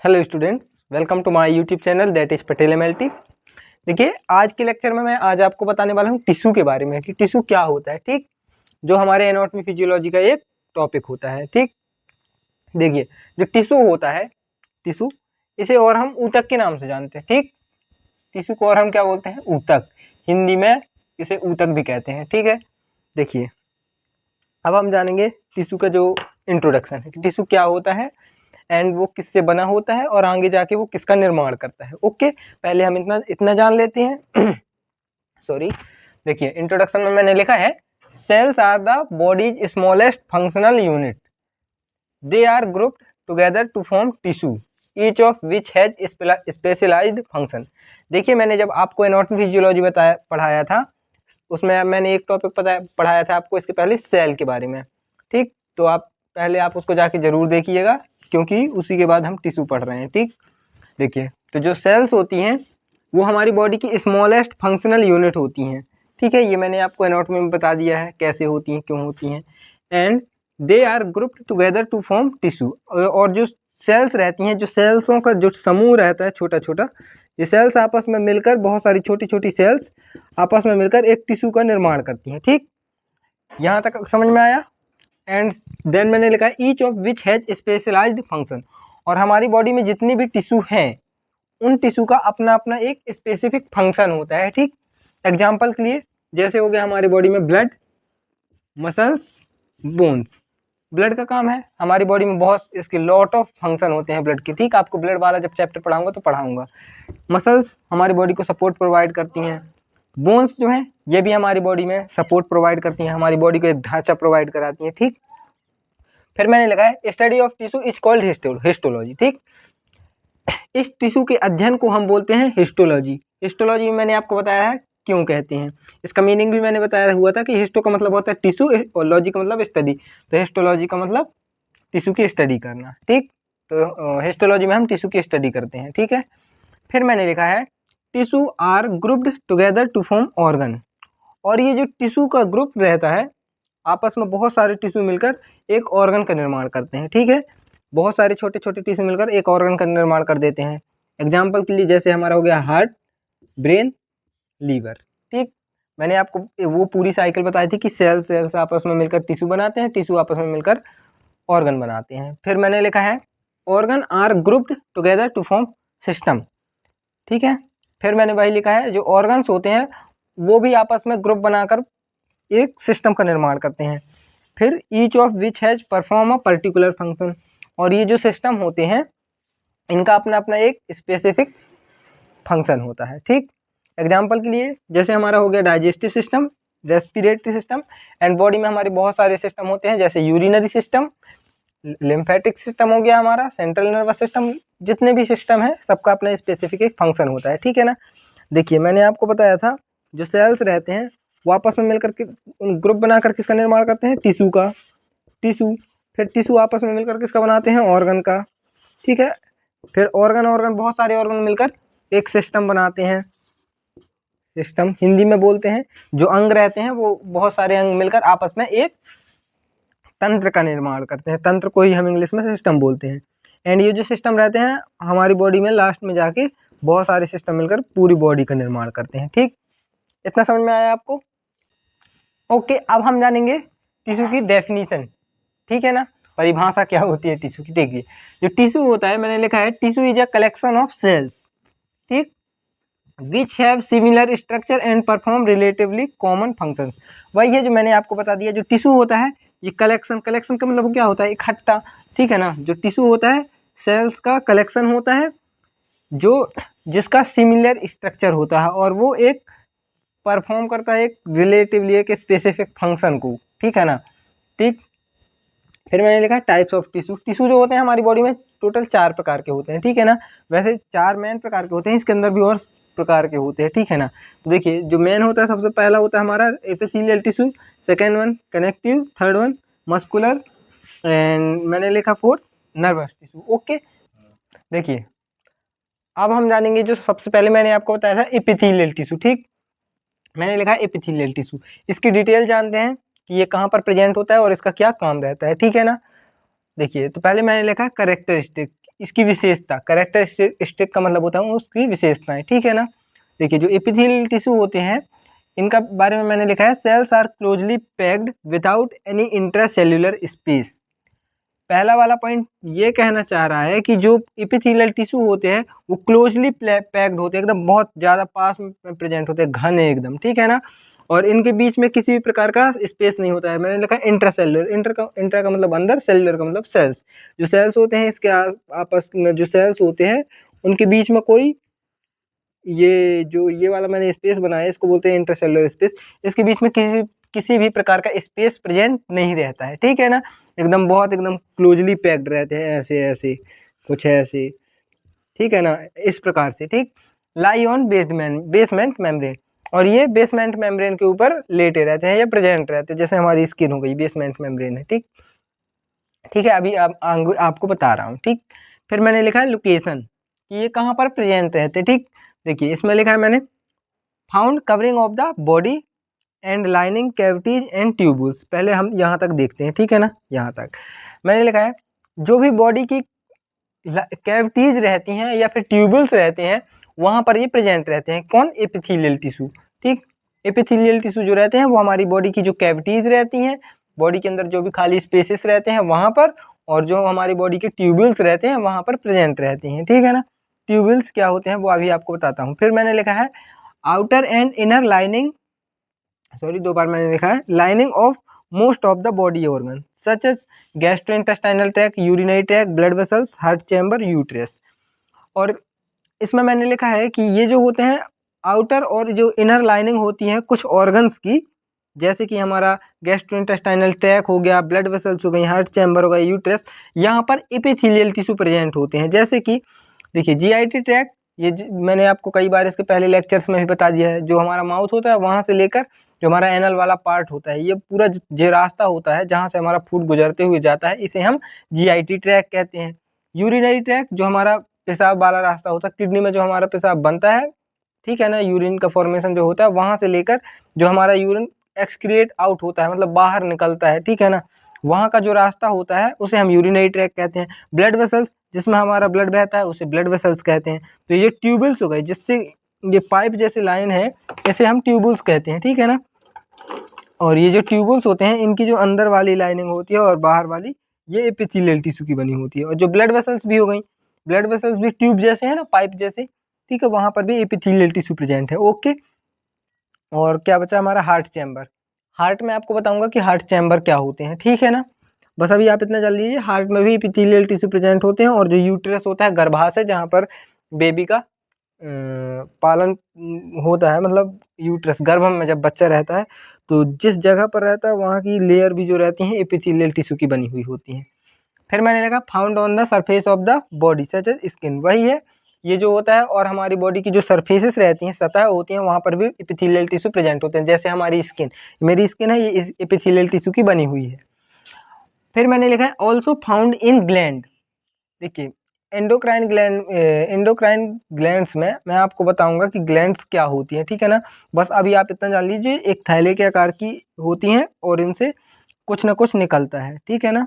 Hello students, welcome to my YouTube channel that is Patel MLT. देखिए, आज के lecture में मैं आज आपको बताने वाला हूँ टिश्यू के बारे में कि टिश्यू क्या होता है। ठीक, जो हमारे एनाटॉमी फिजियोलॉजी का एक टॉपिक होता है। ठीक, देखिए, जो टिश्यू होता है, टिश्यू इसे और हम ऊतक के नाम से जानते हैं। ठीक, टिश्यू को और हम क्या बोलते हैं? ऊतक। हिंदी में इसे ऊतक भी कहते हैं। ठीक है, देखिए, अब हम जानेंगे टिश्यू का जो इंट्रोडक्शन है कि टिश्यू क्या होता है एंड वो किससे बना होता है और आगे जाके वो किसका निर्माण करता है। ओके, पहले हम इतना जान लेते हैं। सॉरी, देखिए, इंट्रोडक्शन में मैंने लिखा है cells are the bodies smallest functional unit, they are grouped together to form tissue, each of which has specialised function. देखिए, मैंने जब आपको एनाटॉमी फिजियोलॉजी पढ़ाया था, उसमें मैंने एक टॉपिक पढ़ाया था आपको इसके पहले, सेल के बारे में। ठीक, तो आप उसको जाके जरूर देखिएगा, क्योंकि उसी के बाद हम टिश्यू पढ़ रहे हैं। ठीक, देखिए, तो जो सेल्स होती हैं वो हमारी बॉडी की स्मॉलेस्ट फंक्शनल यूनिट होती हैं। ठीक है, ये मैंने आपको एनाटॉमी में बता दिया है कैसे होती हैं, क्यों होती हैं। And they are grouped together to form tissue. और जो सेल्स रहती हैं, जो सेल्सों का जो समूह रहता है छोटा छोटा, ये सेल्स आपस में मिलकर, बहुत सारी छोटी छोटी सेल्स आपस में मिलकर एक टिश्यू का निर्माण करती हैं। ठीक, यहाँ तक समझ में आया। एंड देन मैंने लिखा है each of which has specialised function. और हमारी बॉडी में जितनी भी टिश्यू हैं, उन टिश्यू का अपना अपना एक स्पेसिफिक फंक्शन होता है। ठीक, एग्जाम्पल के लिए जैसे हो गया हमारी बॉडी में ब्लड, मसल्स, बोन्स। ब्लड का काम है, हमारी बॉडी में बहुत इसके लॉट ऑफ फंक्शन होते हैं ब्लड के। ठीक, आपको ब्लड वाला जब चैप्टर पढ़ाऊंगा तो पढ़ाऊंगा। मसल्स हमारी बॉडी को सपोर्ट प्रोवाइड करती हैं। बोन्स जो हैं ये भी हमारी बॉडी में सपोर्ट प्रोवाइड करती हैं, हमारी बॉडी को एक ढांचा प्रोवाइड कराती हैं। ठीक, फिर मैंने लिखा है study of tissue is called histology. ठीक, इस टिश्यू के अध्ययन को हम बोलते हैं हिस्टोलॉजी। हिस्टोलॉजी में मैंने आपको बताया है क्यों कहते हैं, इसका मीनिंग भी मैंने बताया हुआ था कि हिस्टो का मतलब होता है टिश्यू और लॉजी का मतलब स्टडी। तो हिस्टोलॉजी का मतलब टिश्यू की स्टडी करना। ठीक, तो हिस्टोलॉजी में हम टिश्यू की स्टडी करते हैं। ठीक है, फिर मैंने लिखा है tissue are grouped together to form organ. और ये जो टिश्यू का ग्रुप रहता है, आपस में बहुत सारे टिश्यू मिलकर एक ऑर्गन का निर्माण करते हैं। ठीक है, बहुत सारे छोटे छोटे टिश्यू मिलकर एक ऑर्गन का निर्माण कर देते हैं। एग्जाम्पल के लिए जैसे हमारा हो गया हार्ट, ब्रेन, लीवर। ठीक, मैंने आपको वो पूरी साइकिल बताई थी कि सेल्स आपस में मिलकर टिश्यू बनाते हैं, टिश्यू आपस में मिलकर ऑर्गन बनाते हैं। फिर मैंने लिखा है organ are grouped together to form system. ठीक है, फिर मैंने वही लिखा है जो ऑर्गन्स होते हैं वो भी आपस में ग्रुप बनाकर एक सिस्टम का निर्माण करते हैं। फिर each of which has perform a particular function. और ये जो सिस्टम होते हैं इनका अपना अपना एक स्पेसिफिक फंक्शन होता है। ठीक, एग्जाम्पल के लिए जैसे हमारा हो गया digestive system, respiratory system, and body में हमारे बहुत सारे सिस्टम होते हैं जैसे यूरिनरी सिस्टम, लिम्फेटिक सिस्टम हो गया, हमारा सेंट्रल नर्वस सिस्टम। जितने भी सिस्टम है सबका अपना स्पेसिफिक एक फंक्शन होता है। ठीक है ना, देखिए, मैंने आपको बताया था जो सेल्स रहते हैं वो आपस में मिलकर के ग्रुप बनाकर किसका निर्माण करते हैं? टिश्यू का। टिश्यू, फिर टिश्यू आपस में मिलकर किसका बनाते हैं? ऑर्गन का। ठीक है, फिर ऑर्गन बहुत सारे ऑर्गन मिलकर एक सिस्टम बनाते हैं। सिस्टम हिंदी में बोलते हैं, जो अंग रहते हैं वो बहुत सारे अंग मिलकर आपस में एक तंत्र का निर्माण करते हैं। तंत्र को ही हम इंग्लिश में सिस्टम बोलते हैं। एंड ये जो सिस्टम रहते हैं हमारी बॉडी में लास्ट में जाके बहुत सारे सिस्टम मिलकर पूरी बॉडी का निर्माण करते हैं। ठीक, इतना समझ में आया आपको? ओके, अब हम जानेंगे टिश्यू की डेफिनेशन। ठीक है ना, परिभाषा क्या होती है टिश्यू की। देखिए, जो टिश्यू होता है, मैंने लिखा है tissue is a collection of cells, ठीक, which have similar structure and perform relatively common function. वही है जो मैंने आपको बता दिया, जो टिश्यू होता है ये कलेक्शन का मतलब क्या होता है? इकट्ठा। ठीक है ना, जो टिश्यू होता है सेल्स का कलेक्शन होता है जो जिसका सिमिलर स्ट्रक्चर होता है और वो एक परफॉर्म करता है एक रिलेटिवली एक स्पेसिफिक फंक्शन को। ठीक है ना, ठीक, फिर मैंने लिखा टाइप्स ऑफ टिश्यू। टिश्यू जो होते हैं हमारी बॉडी में टोटल 4 प्रकार के होते हैं। ठीक है ना, वैसे 4 मेन प्रकार के होते हैं, इसके अंदर भी और प्रकार के होते हैं। ठीक है ना, तो देखिए, जो मेन होता है सबसे पहला होता है हमारा epithelial tissue, second one connective, third one muscular, and मैंने लिखा फोर्थ नर्वस टिश्यू। ओके, देखिए, अब हम जानेंगे जो सबसे पहले मैंने आपको बताया था एपिथेलियल टिश्यू। ठीक, मैंने लिखा है एपिथेलियल टिश्यू, इसकी डिटेल जानते हैं कि ये कहाँ पर प्रेजेंट होता है और इसका क्या काम रहता है। ठीक है ना, देखिए, तो पहले मैंने लिखा कैरेक्टरिस्टिक, इसकी विशेषता, कैरेक्टरिस्टिक का मतलब होता है उसकी विशेषताएं, ठीक है ना। देखिए जो एपिथेलियल टिश्यू होते हैं इनका बारे में मैंने लिखा है, cells are closely packed without any intracellular space. पहला वाला पॉइंट ये कहना चाह रहा है कि जो एपिथेलियल टिश्यू होते हैं वो क्लोजली पैक्ड होते हैं, एकदम बहुत ज़्यादा पास में प्रेजेंट होते हैं, घने एकदम, ठीक है ना। और इनके बीच में किसी भी प्रकार का स्पेस नहीं होता है। मैंने लिखा इंट्रासेल्युलर, इंट्रा का मतलब अंदर, सेल्युलर का मतलब सेल्स। जो सेल्स होते हैं इसके आपस में जो सेल्स होते हैं उनके बीच में कोई ये वाला मैंने स्पेस बनाया है इसको बोलते हैं इंटरसेल्युलर स्पेस। इसके बीच में किसी भी प्रकार का स्पेस प्रेजेंट नहीं रहता है, ठीक है ना। एकदम बहुत एकदम क्लोजली पैक्ड रहते हैं, ऐसे ऐसे कुछ ऐसे, ठीक है ना, इस प्रकार से, ठीक। लाई ऑन बेसमेंट मेम्ब्रेन, और ये बेसमेंट मेम्ब्रेन के ऊपर लेटे रहते हैं या प्रेजेंट रहते हैं, जैसे हमारी स्किन हो गई बेसमेंट मेम्ब्रेन है, ठीक। ठीक है, अभी आपको बता रहा हूँ, ठीक। फिर मैंने लिखा है लोकेशन कि ये कहाँ पर प्रेजेंट रहते हैं, ठीक। देखिए इसमें लिखा है मैंने, found covering of the body and lining cavities and tubules. पहले हम यहाँ तक देखते हैं, ठीक है ना। यहाँ तक मैंने लिखा है जो भी बॉडी की कैविटीज रहती हैं या फिर ट्यूबुल्स रहते हैं वहाँ पर ये प्रेजेंट रहते हैं। कौन? एपिथेलियल टिश्यू, ठीक। एपिथेलियल टिश्यू जो रहते हैं वो हमारी बॉडी की जो कैविटीज रहती हैं, बॉडी के अंदर जो भी खाली स्पेसेस रहते हैं वहाँ पर, और जो हमारी बॉडी के ट्यूबुल्स रहते हैं वहाँ पर प्रेजेंट रहते हैं, ठीक है ना। ट्यूबुल्स क्या होते हैं वो अभी आपको बताता हूँ। फिर मैंने लिखा है outer and inner lining, sorry 2 बार मैंने लिखा है, lining of most of the body organ such as gastrointestinal tract, urinary tract, blood vessels, heart chamber, uterus. और इसमें मैंने लिखा है कि ये जो होते हैं आउटर और जो इनर लाइनिंग होती है कुछ ऑर्गन्स की, जैसे कि हमारा गैस्ट्रोइंटेस्टाइनल ट्रैक्ट हो गया, ब्लड वेसल्स हो गई, हार्ट चैम्बर हो गया, यूट्रस, यहाँ पर एपिथेलियल टिश्यू प्रेजेंट होते हैं। जैसे कि देखिए जीआईटी ट्रैक्ट, मैंने आपको कई बार इसके पहले लेक्चर्स में भी बता दिया है, जो हमारा माउथ होता है वहाँ से लेकर जो हमारा एनल वाला पार्ट होता है, ये पूरा जो रास्ता होता है जहाँ से हमारा फूड गुजरते हुए जाता है, इसे हम जीआईटी ट्रैक्ट कहते हैं। यूरिनरी ट्रैक्ट जो हमारा पेशाब वाला रास्ता होता है, किडनी में जो हमारा पेशाब बनता है, ठीक है ना, यूरिन का फॉर्मेशन जो होता है वहाँ से लेकर जो हमारा यूरिन एक्सक्रिएट आउट होता है, मतलब बाहर निकलता है, ठीक है ना, वहाँ का जो रास्ता होता है उसे हम यूरिनरी ट्रैक्ट कहते हैं। ब्लड वेसल्स जिसमें हमारा ब्लड बहता है उसे ब्लड वेसल्स कहते हैं। तो ये ट्यूबल्स हो गए, जिससे ये पाइप जैसे लाइन है इसे हम ट्यूबल्स कहते हैं, ठीक है ना। और ये जो ट्यूबल्स होते हैं इनकी जो अंदर वाली लाइनिंग होती है और बाहर वाली ये एपिथेलियल टिश्यू की बनी होती है। और जो ब्लड वेसल्स भी हो गई, ब्लड वेसल्स भी ट्यूब जैसे है ना, पाइप जैसे, ठीक है, वहाँ पर भी एपिथेलियल टिश्यू प्रेजेंट है, ओके। और क्या बचा हमारा हार्ट चैम्बर। हार्ट में आपको बताऊंगा कि हार्ट चैम्बर क्या होते हैं, ठीक है ना। बस अभी आप इतना जान लीजिए, हार्ट में भी एपिथेलियल टिश्यू प्रेजेंट होते हैं। और जो यूट्रस होता है गर्भाशय, जहाँ पर बेबी का पालन होता है, मतलब यूट्रस गर्भ में जब बच्चा रहता है तो जिस जगह पर रहता है वहाँ की लेयर भी जो रहती है एपिथेलियल टिश्यू की बनी हुई होती है। फिर मैंने लिखा found on the surface of the body such as skin, वही है ये जो होता है। और हमारी बॉडी की जो सरफेसेस रहती हैं, सतह होती हैं, वहाँ पर भी एपिथेलियल टिश्यू प्रेजेंट होते हैं। जैसे हमारी स्किन, मेरी स्किन है, ये एपिथेलियल टिश्यू की बनी हुई है। फिर मैंने लिखा है ऑल्सो फाउंड इन ग्लैंड। देखिए एंडोक्राइन ग्लैंड्स में मैं आपको बताऊंगा कि ग्लैंड्स क्या होती हैं, ठीक है ना। बस अभी आप इतना जान लीजिए, एक थैले के आकार की होती हैं और इनसे कुछ ना कुछ निकलता है, ठीक है ना,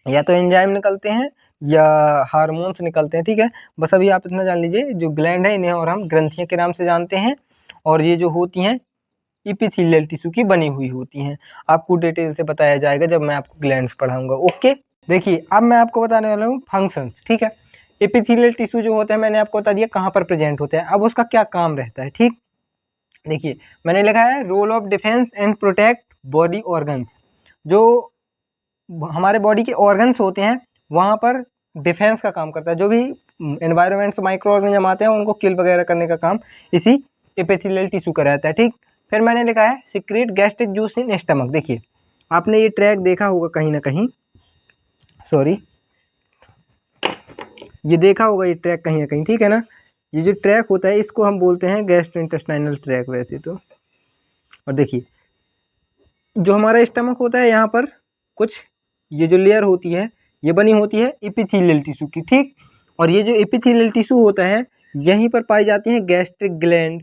या तो एंजाइम निकलते हैं या हार्मोन्स निकलते हैं, ठीक है। बस अभी आप इतना जान लीजिए, जो ग्लैंड है इन्हें और हम ग्रंथियां के नाम से जानते हैं, और ये जो होती हैं एपिथेलियल टिश्यू की बनी हुई होती हैं। आपको डिटेल से बताया जाएगा जब मैं आपको ग्लैंड्स पढ़ाऊंगा, ओके। देखिए अब मैं आपको बताने वाला हूँ फंक्शंस, ठीक है। एपिथेलियल टिश्यू जो होता है मैंने आपको बता दिया कहाँ पर प्रेजेंट होता है, अब उसका क्या काम रहता है, ठीक। देखिए मैंने लिखा है role of defence and protect body organs. जो हमारे बॉडी के ऑर्गन्स होते हैं वहाँ पर डिफेंस का काम करता है। जो भी एनवायरनमेंट से माइक्रो ऑर्गेनिज्म आते हैं उनको किल वगैरह करने का काम इसी एपिथेलियल टिश्यू का रहता है, ठीक। फिर मैंने लिखा है secret gastric juice in stomach. देखिए आपने ये ट्रैक देखा होगा कहीं ना कहीं, सॉरी ये देखा होगा ये ट्रैक कहीं ना कहीं, ठीक है ना। ये जो ट्रैक होता है इसको हम बोलते हैं गैस्ट्रोइंटेस्टाइनल ट्रैक वैसे तो। और देखिए जो हमारा स्टमक होता है यहाँ पर कुछ ये जो लेयर होती है ये बनी होती है एपिथेलियल टिश्यू की, ठीक। और ये जो एपिथेलियल टिश्यू होता है यहीं पर पाई जाती है गैस्ट्रिक ग्लैंड।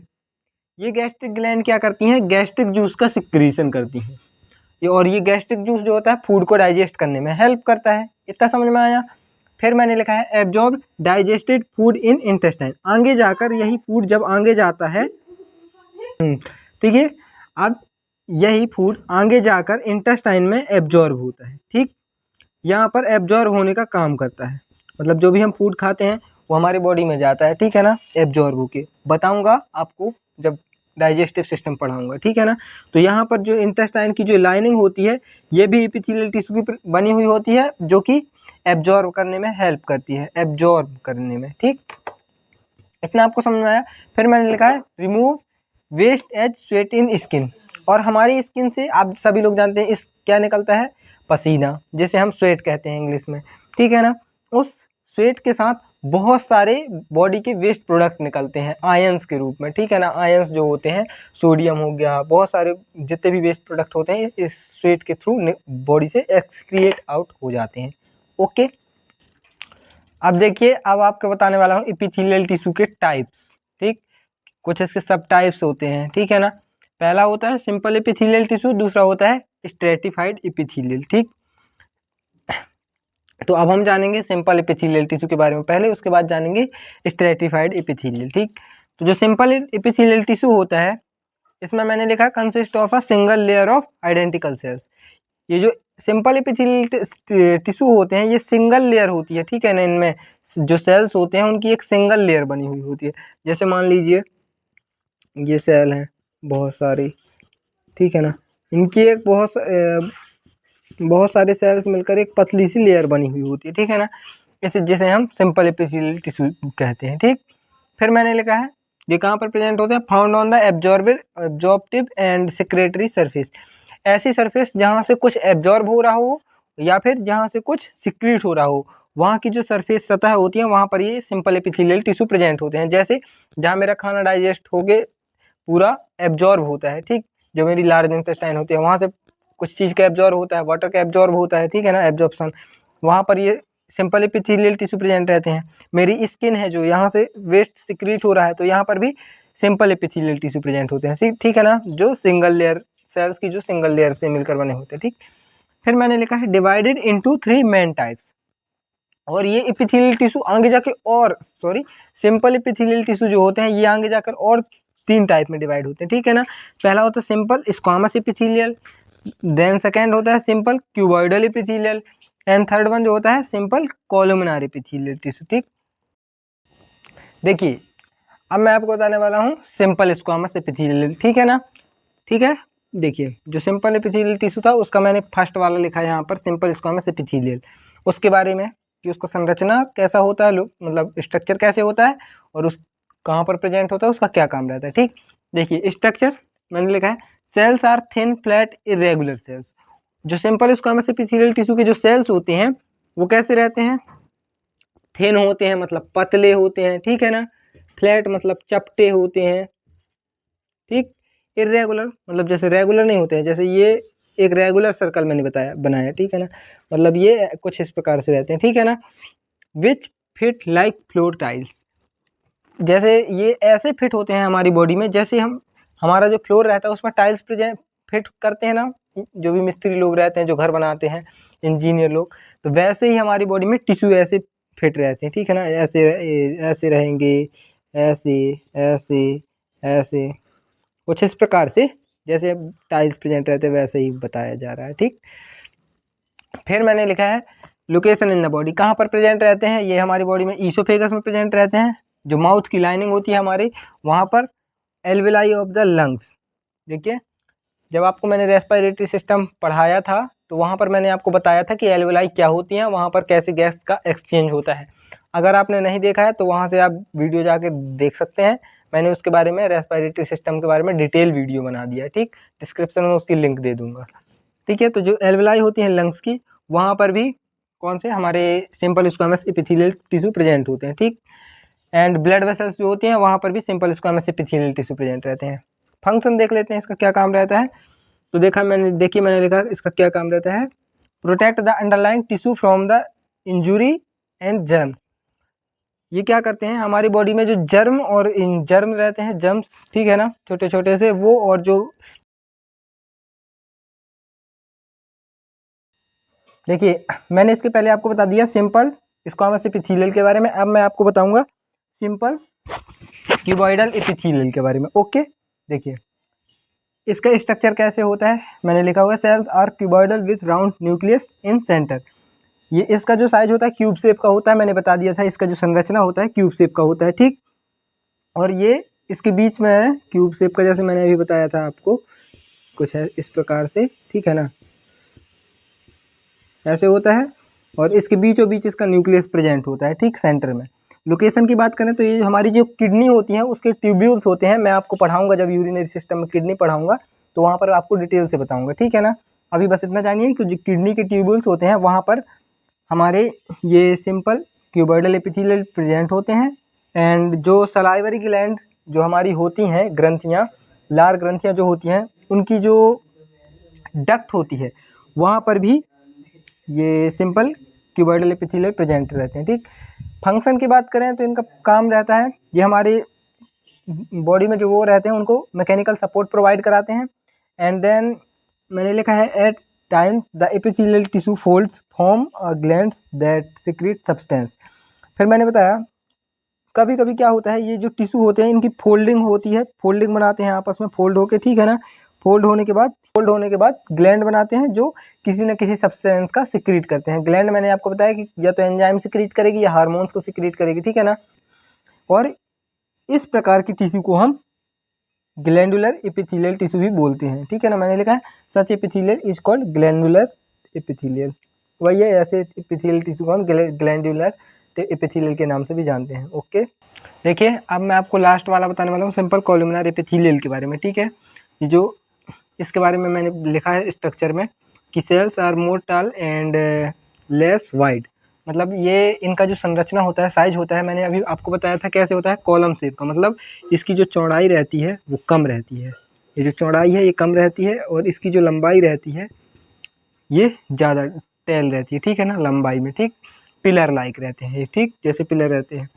ये गैस्ट्रिक ग्लैंड क्या करती हैं, गैस्ट्रिक जूस का सिक्रीशन करती हैं। और ये गैस्ट्रिक जूस जो होता है फूड को डाइजेस्ट करने में हेल्प करता है। इतना समझ में आया। फिर मैंने लिखा है absorb digested food in intestine, आगे जाकर यही फूड जब आगे जाता है, ठीक है, अब यही फूड आगे जाकर इंटेस्टाइन में एब्जॉर्ब होता है। ठीक, यहाँ पर एब्जॉर्ब होने का काम करता है, मतलब जो भी हम फूड खाते हैं वो हमारे बॉडी में जाता है, ठीक है ना, एब्जॉर्ब होके। बताऊंगा आपको जब डाइजेस्टिव सिस्टम पढ़ाऊंगा, ठीक है ना। तो यहाँ पर जो इंटेस्टाइन की जो लाइनिंग होती है ये भी एपिथेलियल टिश्यू की बनी हुई होती है, जो कि एब्जॉर्ब करने में हेल्प करती है, एब्जॉर्ब करने में। ठीक, इतना आपको समझ में आया। फिर मैंने लिखा है remove waste as sweat in skin, और हमारी स्किन से आप सभी लोग जानते हैं इस क्या निकलता है, पसीना, जिसे हम स्वेट कहते हैं इंग्लिश में, ठीक है ना। उस स्वेट के साथ बहुत सारे बॉडी के वेस्ट प्रोडक्ट निकलते हैं आयंस के रूप में, ठीक है ना। आयंस जो होते हैं, सोडियम हो गया, बहुत सारे जितने भी वेस्ट प्रोडक्ट होते हैं इस स्वेट के थ्रू बॉडी से एक्सक्रिएट आउट हो जाते हैं। ओके, अब देखिए, अब आपको बताने वाला हूँ एपिथेलियल टिश्यू के टाइप्स। ठीक, कुछ इसके सब टाइप्स होते हैं, ठीक है ना। पहला होता है सिंपल एपिथेलियल टिश्यू, दूसरा होता है स्ट्रेटिफाइड एपिथेलियल। ठीक, तो अब हम जानेंगे सिंपल एपिथेलियल टिश्यू के बारे में पहले, उसके बाद जानेंगे स्ट्रेटिफाइड एपिथेलियल। ठीक, तो जो सिंपल एपिथेलियल टिश्यू होता है इसमें मैंने लिखा consist of a single layer of identical sales. ये जो सिंपल एपिथेलियल टिश्यू होते हैं ये सिंगल लेयर होती है, ठीक है ना। इनमें जो सेल्स होते हैं उनकी एक सिंगल लेयर बनी हुई होती है। जैसे मान लीजिए ये सेल हैं बहुत सारी, ठीक है ना, इनकी एक बहुत सारे सेल्स मिलकर एक पतली सी लेयर बनी हुई होती है, ठीक है ना। इसे जिसे हम सिंपल एपिथेलियल टिश्यू कहते हैं। ठीक, फिर मैंने लिखा है ये कहाँ पर प्रेजेंट होते हैं, found on the absorptive and secretory surface, ऐसी सरफेस जहाँ से कुछ एब्जॉर्ब हो रहा हो या फिर जहाँ से कुछ सिक्रीट हो रहा हो, वहाँ की जो सरफेस सतह होती है वहाँ पर ये सिंपल एपिथेलियल टिश्यू प्रेजेंट होते हैं। जैसे जहाँ मेरा खाना डाइजेस्ट होके पूरा एब्जॉर्ब होता है, ठीक, जो मेरी लार्ज इंटेस्टाइन होती है वहाँ से कुछ चीज़ का एब्जॉर्ब होता है, वाटर का एब्जॉर्ब होता है, ठीक है ना, एब्जॉर्प्शन, वहाँ पर ये सिंपल एपिथेलियल टिश्यू प्रेजेंट रहते हैं। मेरी स्किन है जो यहाँ से वेस्ट सिक्रीट हो रहा है तो यहाँ पर भी सिंपल एपिथेलियल टिश्यू प्रेजेंट होते हैं, ठीक है ना, जो सिंगल लेयर सेल्स की जो सिंगल लेयर से मिलकर बने होते हैं। ठीक, फिर मैंने लिखा है डिवाइडेड इनटू 3 मेन टाइप्स, और ये एपिथेलियल टिश्यू आगे जाके और सिंपल एपिथेलियल टिश्यू जो होते हैं ये आगे जाकर और 3 टाइप में डिवाइड होते हैं, ठीक है ना। पहला होता है simple squamous epithelial, then second होता है simple cuboidal epithelial, and third one जो होता है सिंपल कोलुमिनार एपिथेलियल टिश्यू। ठीक, देखिए अब मैं आपको बताने वाला हूँ सिंपल स्क्वामस एपिथेलियल, ठीक है ना। ठीक है, देखिए जो सिंपल एपिथेलियल टिश्यू था उसका मैंने फर्स्ट वाला लिखा है यहाँ पर सिंपल स्क्वामस एपिथेलियल, उसके बारे में कि उसका संरचना कैसा होता है, मतलब स्ट्रक्चर कैसे होता है और उस कहाँ पर प्रेजेंट होता है, उसका क्या काम रहता है। ठीक, देखिए स्ट्रक्चर मैंने लिखा है cells are thin flat irregular cells, जो सिंपल स्क्वामस एपिथेलियल टिश्यू के जो सेल्स होते हैं वो कैसे रहते हैं, थिन होते हैं मतलब पतले होते हैं, ठीक है ना, फ्लैट मतलब चपटे होते हैं, ठीक, इरेगुलर मतलब जैसे रेगुलर नहीं होते हैं, जैसे ये एक रेगुलर सर्कल मैंने बनाया, ठीक है ना, मतलब ये कुछ इस प्रकार से रहते हैं, ठीक है ना। विच फिट लाइक फ्लोर टाइल्स, जैसे ये ऐसे फिट होते हैं हमारी बॉडी में जैसे हमारा जो फ्लोर रहता है उसमें टाइल्स फिट करते हैं ना, जो भी मिस्त्री लोग रहते हैं जो घर बनाते हैं, इंजीनियर लोग, तो वैसे ही हमारी बॉडी में टिश्यू ऐसे फिट रहते हैं, ठीक है ना, ऐसे ऐसे रहेंगे, ऐसे ऐसे ऐसे कुछ इस प्रकार से जैसे टाइल्स प्रेजेंट रहते हैं वैसे ही बताया जा रहा है। ठीक, फिर मैंने लिखा है लोकेशन इन द बॉडी, कहाँ पर प्रेजेंट रहते हैं, ये हमारी बॉडी में ईसोफेगस में प्रेजेंट रहते हैं, जो माउथ की लाइनिंग होती है हमारी वहाँ पर, एल्वेलाई ऑफ द लंग्स। देखिए जब आपको मैंने रेस्पिरेटरी सिस्टम पढ़ाया था तो वहाँ पर मैंने आपको बताया था कि एल्वेलाई क्या होती हैं, वहाँ पर कैसे गैस का एक्सचेंज होता है। अगर आपने नहीं देखा है तो वहाँ से आप वीडियो जाके देख सकते हैं, मैंने उसके बारे में रेस्पिरेटरी सिस्टम के बारे में डिटेल वीडियो बना दिया है। ठीक, डिस्क्रिप्शन में उसकी लिंक दे दूंगा। ठीक है, तो जो एल्वेलाई होती हैं लंग्स की वहाँ पर भी कौन से हमारे simple squamous epithelial tissue present होते हैं। ठीक, एंड ब्लड वेसल्स जो होती हैं वहाँ पर भी simple squamous epithelial tissue present रहते हैं। फंक्शन देख लेते हैं इसका क्या काम रहता है, तो मैंने लिखा इसका क्या काम रहता है, protect the underlying tissue from the injury and germ. ये क्या करते हैं हमारी बॉडी में जो जर्म और इन जर्म रहते हैं, जर्म्स, ठीक है ना, छोटे छोटे से वो, और जो देखिए मैंने इसके पहले आपको बता दिया सिंपल स्क्वामस एपिथेलियल के बारे में। अब मैं आपको बताऊंगा सिंपल क्यूबॉइडल एपिथेलियल के बारे में। ओके, देखिए इसका स्ट्रक्चर कैसे होता है, मैंने लिखा हुआ है cells are cuboidal with round nucleus in centre. ये इसका जो साइज होता है क्यूब शेप का होता है, मैंने बता दिया था इसका जो संरचना होता है क्यूब शेप का होता है, ठीक। और ये इसके बीच में है क्यूब शेप का, जैसे मैंने अभी बताया था आपको, कुछ है इस प्रकार से, ठीक है ना, ऐसे होता है। और इसके बीचों बीच इसका न्यूक्लियस प्रेजेंट होता है, ठीक, सेंटर में। लोकेशन की बात करें तो ये हमारी जो किडनी होती है उसके ट्यूब्यूल्स होते हैं, मैं आपको पढ़ाऊंगा जब यूरिनरी सिस्टम में किडनी पढ़ाऊंगा तो वहाँ पर आपको डिटेल से बताऊंगा, ठीक है ना। अभी बस इतना जानिए कि जो किडनी के ट्यूब्यूल्स होते हैं वहाँ पर हमारे ये सिंपल क्यूबॉइडल एपिथेलियल प्रेजेंट होते हैं। एंड जो सलाइवरी ग्लैंड जो हमारी होती हैं, ग्रंथियाँ, लार ग्रंथियाँ जो होती हैं, उनकी जो डक्ट होती है वहाँ पर भी ये सिंपल क्यूबॉइडल एपिथेलियल प्रेजेंट रहते हैं, ठीक। फंक्शन की बात करें तो इनका काम रहता है, ये हमारे बॉडी में जो वो रहते हैं उनको मैकेनिकल सपोर्ट प्रोवाइड कराते हैं। एंड देन मैंने लिखा है at times the epithelial tissue folds form glands that secrete substance. फिर मैंने बताया कभी कभी क्या होता है, ये जो टिश्यू होते हैं इनकी फोल्डिंग होती है, फोल्डिंग बनाते हैं आपस में फोल्ड होके, ठीक है ना। फोल्ड होने के बाद ग्लैंड बनाते हैं जो किसी न किसी सब्सटेंस का सिक्रीट करते हैं। ग्लैंड मैंने आपको बताया कि या तो एंजाइम सिक्रीट करेगी या हार्मोन्स को सिक्रीट करेगी, ठीक है ना। और इस प्रकार की टिश्यू को हम ग्लैंडुलर एपिथेलियल टिश्यू भी बोलते हैं, ठीक है ना। मैंने लिखा है such epithelial is called glandular epithelial. वही है, ऐसे एपिथेलियल टिश्यू को हम ग्लैंडुलर एपिथेलियल के नाम से भी जानते हैं। ओके, देखिए अब मैं आपको लास्ट वाला बताने वाला हूँ सिंपल कोलुमिनर एपिथेलियल के बारे में, ठीक है। ये जो इसके बारे में मैंने लिखा है स्ट्रक्चर में कि cells are more tall and less wide, मतलब ये इनका जो संरचना होता है, साइज होता है, मैंने अभी आपको बताया था कैसे होता है, कॉलम शेप का, मतलब इसकी जो चौड़ाई रहती है वो कम रहती है, ये जो चौड़ाई है ये कम रहती है, और इसकी जो लंबाई रहती है ये ज़्यादा टेल रहती है, ठीक है ना, लंबाई में, ठीक। पिलर लाइक रहते हैं ये, ठीक, जैसे पिलर रहते हैं।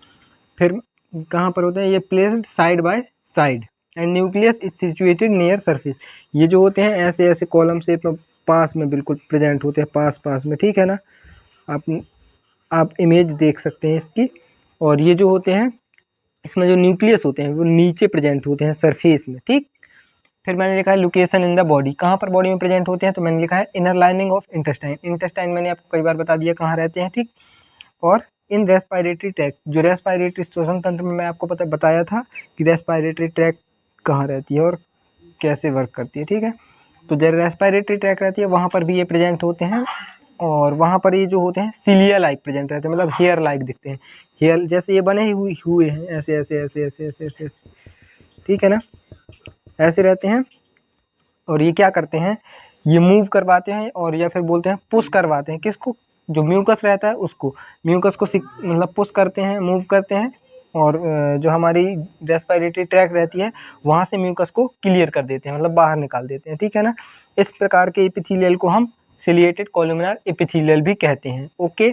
फिर कहाँ पर होते हैं, ये placed side by side and nucleus is situated near surface. ये जो होते हैं ऐसे ऐसे कॉलम शेप में पास में बिल्कुल प्रेजेंट होते हैं, पास में, ठीक है ना। आप इमेज देख सकते हैं इसकी। और ये जो होते हैं इसमें जो न्यूक्लियस होते हैं वो नीचे प्रेजेंट होते हैं सरफेस में, ठीक। फिर मैंने लिखा है लोकेशन इन द बॉडी, कहाँ पर बॉडी में प्रेजेंट होते हैं, तो मैंने लिखा है inner lining of intestine. Intestine मैंने आपको कई बार बता दिया कहाँ रहते हैं, ठीक। और इन रेस्पिरेटरी ट्रैक्ट, जो रेस्पिरेटरी श्वसन तंत्र में मैं आपको बताया था कि रेस्पिरेटरी ट्रैक्ट कहाँ रहती है और कैसे वर्क करती है, ठीक है। तो जब रेस्पिरेटरी ट्रैक्ट रहती है वहाँ पर भी ये प्रेजेंट होते हैं, और वहाँ पर ये जो होते हैं सिलिया लाइक प्रेजेंट रहते हैं, मतलब हेयर लाइक दिखते हैं, हेयर जैसे ये बने हुए हैं, ऐसे ऐसे ऐसे ऐसे ऐसे ऐसे, ठीक है ना, ऐसे रहते हैं। और ये क्या करते हैं, ये मूव करवाते हैं, और या फिर बोलते हैं पुश करवाते हैं, किसको, जो म्यूकस रहता है उसको, म्यूकस को मतलब पुश करते हैं, मूव करते हैं, और जो हमारी रेस्पिरेटरी ट्रैक रहती है वहाँ से म्यूकस को क्लियर कर देते हैं, मतलब बाहर निकाल देते हैं, ठीक है ना। इस प्रकार के एपिथेलियल को हम सिलिएटेड कोलुमिनर एपिथेलियल भी कहते हैं। ओके,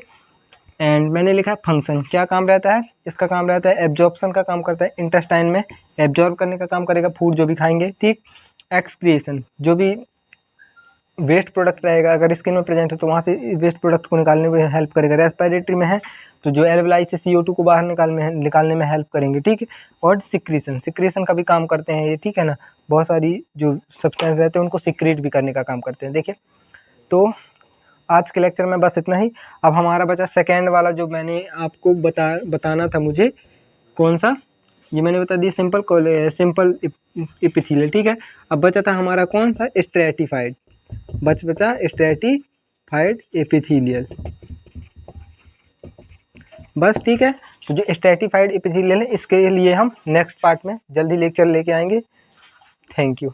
एंड मैंने लिखा है फंक्शन, क्या काम रहता है, इसका काम रहता है एब्जॉर्प्शन का काम करता है, इंटेस्टाइन में एब्जॉर्ब करने का काम करेगा फूड जो भी खाएंगे, ठीक। एक्सक्रिएशन, जो भी वेस्ट प्रोडक्ट रहेगा अगर स्किन में प्रेजेंट है तो वहाँ से वेस्ट प्रोडक्ट को निकालने में हेल्प करेगा। रेस्पिरेटरी में है तो जो एल्वेलाई से CO2 को बाहर निकालने में हेल्प करेंगे, ठीक है। और सिक्रीशन का भी काम करते हैं ये, ठीक है ना, बहुत सारी जो सब्सटेंस रहते हैं उनको सिक्रीट भी करने का काम करते हैं। देखिए, तो आज के लेक्चर में बस इतना ही। अब हमारा बचा सेकेंड वाला, जो मैंने आपको बताना था मुझे, कौन सा, ये मैंने बता दिया सिंपल एपिथेलियल, ठीक है। अब बचा था हमारा कौन सा, स्ट्रैटिफाइड, बचा स्ट्रैटिफाइड एपिथेलियल, बस, ठीक है। तो जो स्ट्रैटिफाइड एपिथेलियल है इसके लिए हम नेक्स्ट पार्ट में जल्दी लेक्चर लेके आएंगे। Thank you.